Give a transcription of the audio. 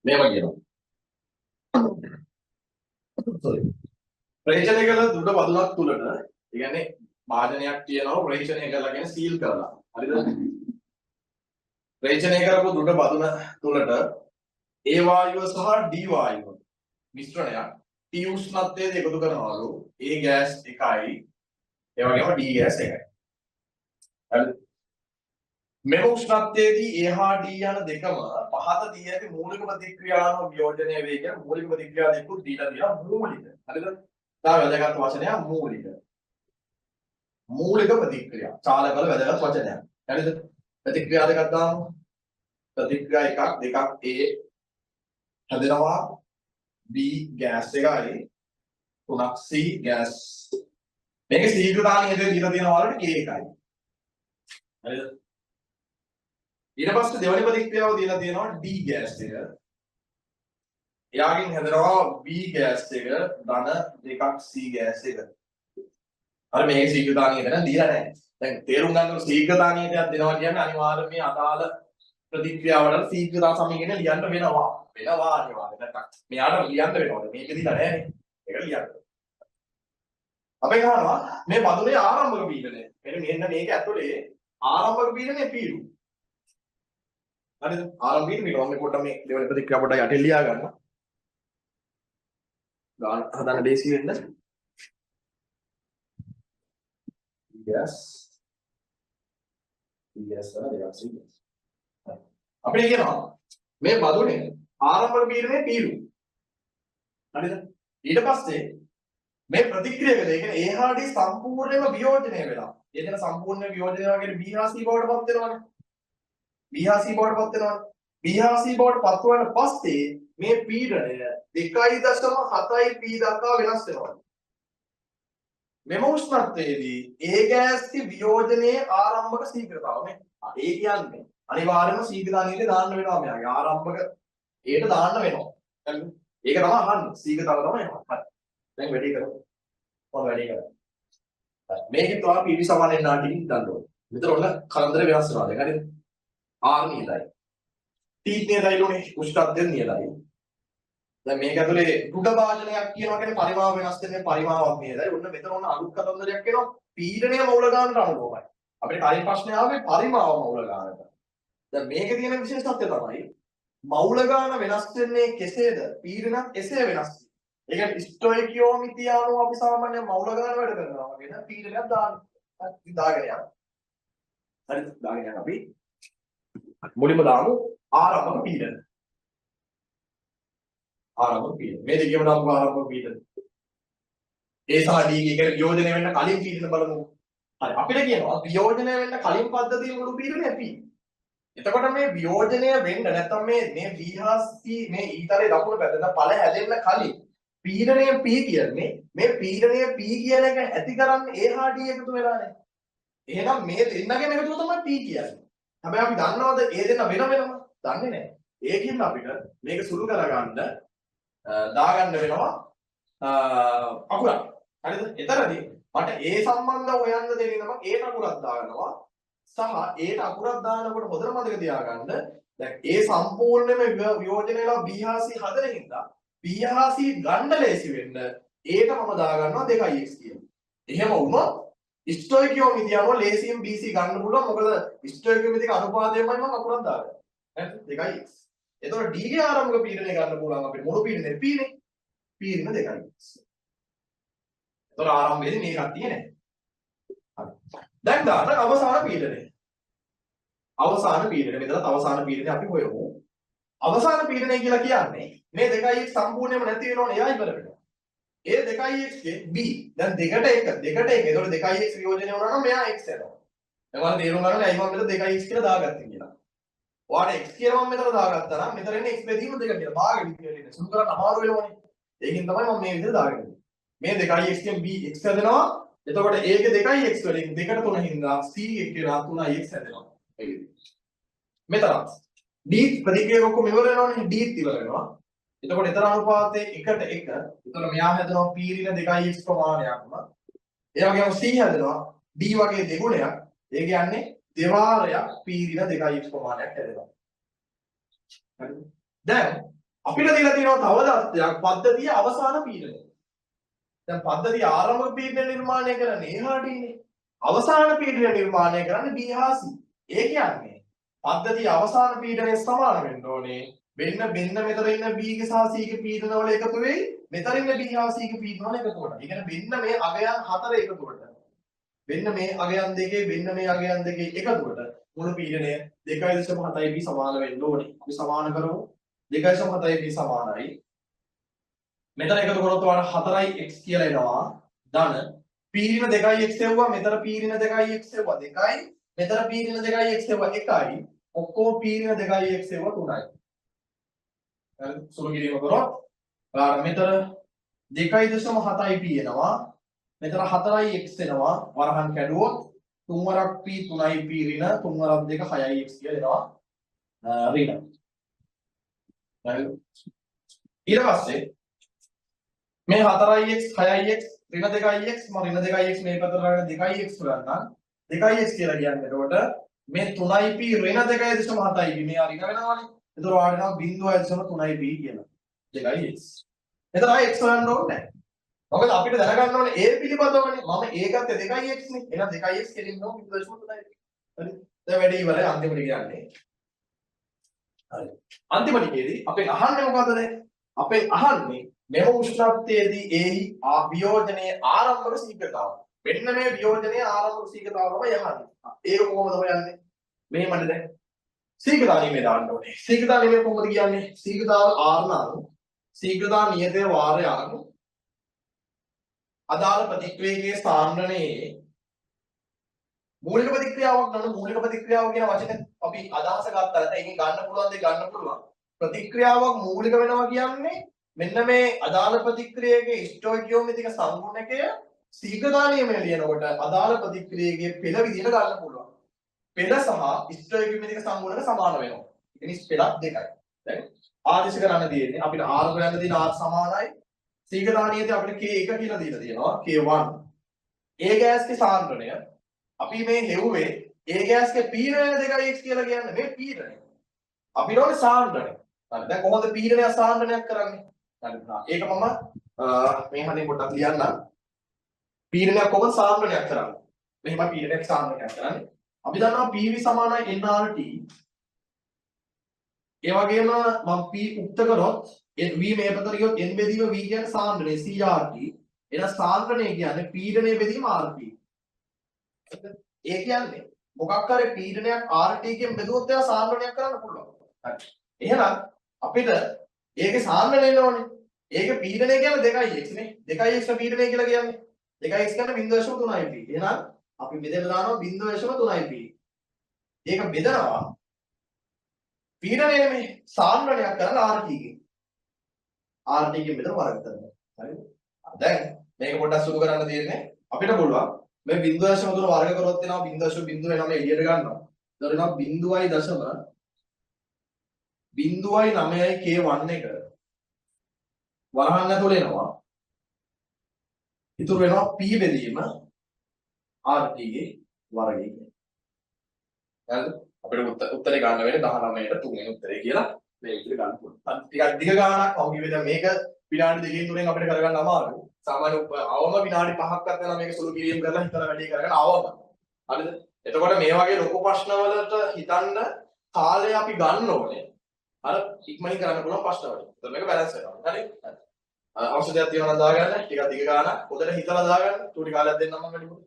මේවා කියනවා. sorry. ප්‍රේෂණය කළ දෘಢ බදුලක් තුලට, ඒ කියන්නේ භාජනයක් තියෙනවා ප්‍රේෂණය කරලා කියන්නේ සීල් කරලා. හරිද? ප්‍රේෂණය කරපු දෘಢ බදුන තුලට A වායුව සහ D වායුව මිශ්‍රණයක් T උෂ්ණත්වයේ එකතු කරනවලු. A ගෑස් එකයි, ඒ වගේම D ගෑස් එකයි. හරිද? මෙම උෂ්ණත්වයේදී A හා D යන දෙකම පහත දී ඇති මූලික ප්‍රතික්‍රියාව වියෝජනය වේ කියන මූලික ප්‍රතික්‍රියා දෙකක් දීලා තියෙනවා මූලික. හරිද? තා වැදගත් වචනය මූලික. මූලික ප්‍රතික්‍රියා. චාලක වල වැදගත් වචනයක්. හරිද? ප්‍රතික්‍රියා දෙකක් දාමු. ප්‍රතික්‍රියා එකක් දෙකක් A හැදෙනවා B ගෑස් එකයි තුනක් C ගෑස්. මේකේ ශීඝ්‍රතාවය හේතුව දීලා තියෙනවා වලට K එකයි. හරිද? ඊට පස්සේ දෙවෙනි ප්‍රතික්‍රියාව දීලා තියෙනවා D ගෑස් එක. එයාගෙන් හැදෙනවා B ගෑස් එක ධන දෙකක් C ගෑස් එක. අර මේ ශීඝ්‍රතාවය ගැන දීලා නැහැ. දැන් තේරුම් ගන්න ඕන ශීඝ්‍රතාවයටයක් දෙනවා කියන්නේ අනිවාර්යයෙන් මේ අදාළ ප්‍රතික්‍රියාවල ශීඝ්‍රතා සමීකරණය ලියන්න වෙනවා. වෙනවා අනිවාර්යයෙන්. නැත්නම් මෙයාට ලියන්න වෙනවද? මේක දීලා නැහැ නේ. ඒක ලියන්න. අපි ගන්නවා මේ පදුනේ ආරම්භක පීඩනය. මෙන්න මේක ඇතුලේ ආරම්භක පීඩනය පීරු. හරිද? ආරම්භ පීඩනය මම පොඩ්ඩක් මේ දෙවෙනි ප්‍රතික්‍රියාව පොඩ්ඩක් යටින් ලියා ගන්න. ගාන හදන්න දේසි වෙන්න. yes yes දෙකක් C. අපිට කියනවා මේ බදුනේ ආරම්භක පීඩනය පීරු. හරිද? ඊට පස්සේ මේ ප්‍රතික්‍රියාවකද ඒ කියන්නේ A හා D සම්පූර්ණයෙන්ම වියෝජනය වෙලා. ඒ කියන සම්පූර්ණ වියෝජනය වගේ B හා C බවට පත් වෙනවනේ. B හා C බවට පත් වෙනවනේ. B හා C බවට පත් වුණාට පස්සේ මේ පීඩනය 2.7 P දක්වා වෙනස් වෙනවා. මෙම උෂ්ණත්වයේදී A ගෑස්ගේ වියෝජනයේ ආරම්භක ශීඝ්‍රතාව නේ. ඒ කියන්නේ අනිවාර්යයෙන්ම ශීඝ්‍රතාවයේ දාන්න වෙනවා මෙයාගේ ආරම්භක ඒට දාන්න වෙනවා. හරිද? ඒක තමයි අහන්නේ. ශීඝ්‍රතාව තමයි එනවා. හරි. දැන් වැඩි කරමු. ඔන්න වැඩි කරමු. හරි. මේකේ තමයි PV සමාන NRT ගන්න ඕනේ. මෙතන ඔන්න කලන්දර වෙනස් වෙනවා. දැන් හරිද? R නියතයි. T නියතයි ලෝනේ. උෂ්ණත්වය නියතයි. දැන් මේක ඇතුලේ කුඩ භාජනයක් කියනවා කියන්නේ පරිමාව වෙනස් වෙන්නේ පරිමාවක් නියතයි. ඔන්න මෙතන ඔන්න අලුත් කතන්දරයක් එනවා. පීඩනය මූල ගානට අනුකූලයි. අපිට කලින් ප්‍රශ්නේ ආවේ පරිමාව මූල ගානට. දැන් මේකේ තියෙන විශේෂත්වය තමයි මූල ගාන වෙනස් වෙන්නේ කෙසේද? පීඩනත් එසේ වෙනස්. ඒ කියන්නේ ස්ටොයිකියෝමිතිය අනුව අපි සාමාන්‍ය මූල ගාන වැඩ කරනවා වගේ නේ පීඩනයක් දාගෙන යනවා. හරිද? දාගෙන යනවා අපි. මුලින්ම දාමු ආරම්භක පීඩන. ආරම්භක පීඩන. මේ දෙකේම දාමු ආරම්භක පීඩන. A සහ D කියන වියෝජනය වෙන්න කලින් පීඩන බලමු. හරි අපිට කියනවා වියෝජනය වෙන්න කලින් පද්ධතියේ මුළු පීඩනය P. එතකොට මේ වියෝජනය වෙන්න නැත්නම් මේ B හා C මේ ඊතරේ දකුණු පැත්තට ඵල හැදෙන්න කලින් පීඩනය P කියන්නේ මේ පීඩනය P කියන එක ඇති කරන්නේ A හා D එකතු වෙලානේ. එහෙනම් මේ දෙන්නගෙම එකතුව තමයි P කියන්නේ. හැබැයි අපි දන්නවද ඒ දෙන්න වෙන වෙනම? දන්නේ නැහැ. ඒකින් අපිට මේක සුළු කරගන්න දාගන්න වෙනවා අකුරක්. හරිද? එතරම්දී මට A සම්බන්ධව හොයන්න දෙන්නේ නම් ඒට අකුරක් දාගන්නවා. සහ ඒට අකුරක් දානකොට හොඳට මතක තියාගන්න දැන් A සම්පූර්ණයෙන්ම වියෝජනය වෙලා B හා C හදන හින්දා B හා C ගන්න ලේසි වෙන්න ඒට මම දාගන්නවා 2x කියලා. එහෙම වුණොත් ස්ටොයිකියෝමිතිය අනුව ලේසියෙන් BC ගන්න පුළුවන්. මොකද ස්ටොයිකියෝමිතික අනුපාතයෙන්මයි මම අකුරක් දාගන්නේ. හරිද? 2x. එතකොට D ගේ ආරම්භක පීඩනය ගන්න පුළුවන් අපිට මුළු පීඩනේ P නේ. පීඩන 2x. එතකොට ආරම්භයේදී මේකක් තියෙන්නේ. හරි. දැන් දාන්න අවසාන පීඩනය. අවසාන පීඩනය. මෙතනත් අවසාන පීඩනය අපි හොයමු. අවසාන පීඩනය කියලා කියන්නේ මේ 2x සම්පූර්ණයෙන්ම නැති වෙනවනේ එයා ඉවර වෙනවා. ඒ 2x ගේ b දැන් දෙකට 1 එතකොට 2x වියෝජනය වුණා නම් මෙයා x යනවා. දැන් ඔයාලා තේරුම් ගන්න ඕනේ අයි මම මෙතන 2x කියලා දාගත්තේ කියලා. ඔයාලට x කියලා මම මෙතන දාගත්තා නම් මෙතන එන්නේ x බෙදීම 2 කියලා. භාගෙ විදියට එන්නේ. සුළු කරන්න අමාරු වෙනවනේ. ඒකින් තමයි මම මේ විදිහට දාගන්නේ. මේ 2x ගෙන් b x හදනවා. එතකොට a ගේ 2x වලින් 2ට 3 හින්දා c එකේලා 3x හැදෙනවා. ඒ විදිහට. මෙතන d ප්‍රතික්‍රියාව ඔක්කොම ඉවර වෙනවනේ. d ඉවර වෙනවා. එතකොට ඊතර අනුපාතයේ 1ට 1. එතකොට මෙයා හැදෙනවා p ඍණ 2x ප්‍රමාණයක්ම. ඒ වගේම c හැදෙනවා d වගේ දෙගුණයක්. ඒ කියන්නේ දෙවාරයක් p ඍණ 2x ප්‍රමාණයක් හැදෙනවා. හරිද? දැන් අපිට දීලා තියෙනවා තව දත්තයක් පද්ධතිය අවසාන පීඩනය. දැන් පද්ධතිය ආරම්භක පීඩනය නිර්මාණය කරන්නේ A හා D නේ. අවසාන පීඩනය නිර්මාණය කරන්නේ B හා C. ඒ කියන්නේ පද්ධතිය අවසාන පීඩනය සමාන වෙන්න ඕනේ. මෙන්න මෙතන ඉන්න B ගේ සහ C ගේ පීඩන වල එකතු වෙයි. මෙතන ඉන්න B හා C ගේ පීඩන වල එකතු වෙනවා. ඒ කියන්නේ මෙන්න මේ අගයන් හතර එකතුවට. මෙන්න මේ අගයන් දෙකේ මෙන්න මේ අගයන් දෙකේ එකතුවට මුළු පීඩනය 2.7යි B සමාන වෙන්න ඕනේ. අපි සමාන කරමු. 2.7යි B සමානයි. මෙතන එකතු කරොත් ඔයාලට 4x කියලා එනවා. ධන පීඩන 2x එවුවා මෙතන පීඩන 2x එවුවා 2යි මෙතන පීඩන 2x එවුවා 1යි ඔක්කොම පීඩන 2x එවුවා 3යි. හරි සුළු කිරීම කරොත් ඔයාලට මෙතන 2.7යි p එනවා. මෙතන 4යි x එනවා. වරහන් කැඩුවොත් 3 වරක් p 3යි p ඍණ 3 වරක් 2 6යි x කියලා එනවා. ඍණ. හරි ඊට පස්සේ මේ 4ix 6ix ඍණ 2ix මම ඍණ 2ix මේ පැත්තට දාගෙන 2ix ගන්නම් 2ix කියලා කියන්නේ එතකොට මේ 3ip ඍණ 2.7යි මේ ඍණ වෙනවානේ එතකොට වාඩි නම් 0.3ip කියලා 2ix එතන x හොයන්න ඕනේ නැහැ මොකද අපිට දැනගන්න ඕනේ a පිළිබඳවනේ මම a ගත්තේ 2ix නේ එහෙනම් 2ix කෙලින්ම 0.3යි හරි දැන් වැඩි ඉවරයි අන්තිමට කියන්නේ හරි අන්තිමටදී අපෙන් අහන්නේ මොකද්ද දැන් අපෙන් අහන්නේ මෙම උෂ්ණත්වයේදී එහි වියෝජනයේ ආරම්භක ශීඝ්‍රතාව. මෙන්න මේ වියෝජනයේ ආරම්භක ශීඝ්‍රතාව තමයි යහන්නේ. ඒක කොහොමද හොයන්නේ? මෙහෙමද දැන්. ශීඝ්‍රතාව නිමේ දාන්න ඕනේ. ශීඝ්‍රතාව නිමේ කොහොමද කියන්නේ? ශීඝ්‍රතාව R නම් ශීඝ්‍රතාව නියතයේ වාරය අනු අදාළ ප්‍රතික්‍රියාවේ සාන්ද්‍රණයේ මූලික ප්‍රතික්‍රියාවක් ගන්න මූලික ප්‍රතික්‍රියාව කියන වචනේ අපි අදහස ගත්තා නැත්නම් ඒකෙන් ගන්න පුළුවන් දේ ගන්න පුළුවන්. ප්‍රතික්‍රියාවක් මූලික වෙනවා කියන්නේ මෙන්න මේ අදාළ ප්‍රතික්‍රියාවේ ස්ටොයිකියෝමෙත්‍රික සංගුණකය ශීඝ්‍රතා නියමය ලියනකොට අදාළ ප්‍රතික්‍රියාවේ පෙළ විදිහට ගන්න පුළුවන්. පෙළ සහ ස්ටොයිකියෝමෙත්‍රික සංගුණක සමාන වෙනවා. ඒ කියන්නේ පෙළක් දෙකයි. දැන් ආදේශ කරන්න තියෙන්නේ අපිට R හොයන්න තියෙන R සමානයි ශීඝ්‍රතා නියතය අපිට K1 කියලා දීලා තියෙනවා K1. ඒ ගෑස්ගේ සාන්ද්‍රණය අපි මේ හෙව්වේ ඒ ගෑස්ගේ පීඩනය 2x කියලා කියන්නේ මේ පීඩනය. අපිට ඕනේ සාන්ද්‍රණය. හරි දැන් කොහොමද පීඩනය සාන්ද්‍රණයක් කරන්නේ? ඒක මම මේ හරිය පොඩ්ඩක් ලියන්නම්. පීඩනයක් කොහොමද සාන්ද්‍රණයක් කරන්නේ? මෙහෙම පීඩනයක් සාන්ද්‍රණයක් කරන්නේ. අපි දන්නවා PV සමානයි nRT. ඒ වගේම මම P උක්ත කරොත් V මේ පැත්තට ගියොත් n බෙදීම V කියන්නේ සාන්ද්‍රණය CRT. එහෙනම් සාන්ද්‍රණය කියන්නේ පීඩනය බෙදීම RT. ඒ කියන්නේ මොකක් හරි පීඩනයක් RT කියෙන් බෙදුවොත් එයා සාන්ද්‍රණයක් කරන්න පුළුවන්. හරි. එහෙනම් අපිට ඒකේ සාන්ද්‍රණය එන්න ඕනේ. ඒකේ පීඩනය කියන්නේ 2x නේ. 2x පීඩනය කියලා කියන්නේ 2x කියන්නේ 0.3ip. එහෙනම් අපි බෙදලා දානවා 0.3ip. ඒක බෙදනවා පීඩනය නෙමෙයි සාන්ද්‍රණයක් කරලා RT කින්. RT කින් බෙදලා වර්ග කරනවා. හරිද? දැන් මේක පොඩ්ඩක් සුළු කරන්න තියෙන්නේ අපිට පුළුවන් මේ 0.3 වර්ග කරොත් එනවා 0.09 එළියට ගන්නවා. ඒතර එනවා 0.9යි K1 එක වරහන් ඇතුළේ එනවා. ඉතුරු වෙනවා P බෙදීම RT ගේ වර්ගය කියන්නේ. හරිද? අපිට උත්තරේ ගන්න වෙන්නේ 19ට 3 වෙනි උත්තරේ කියලා මේ විදිහට ගන්න පුළුවන්. ටිකක් දිග ගානක් වගේ වෙද මේක විනාඩි 2කින් 3කින් අපිට කරගන්න අමාරුයි. සාමාන්‍ය අවම විනාඩි 5ක් අතර මේක සුළු කිරීම කරලා හිතලා වැඩි කරගෙන අවම. හරිද? එතකොට මේ වගේ ලොකු ප්‍රශ්න වලට හිතන්න කාලය අපි ගන්න ඕනේ. අර ඉක්මනින් කරන්න පුළුවන් ප්‍රශ්න වලින්. එතකොට මේක බැලන්ස් වෙනවා. හරි? අවශ්‍ය දෙයක් තියෙනවා නම් දාගන්න. ටිකක් දිග ගානක්. පොතට හිතලා දාගන්න. චූටි කාලයක් දෙන්නම් මම වැඩිපුර.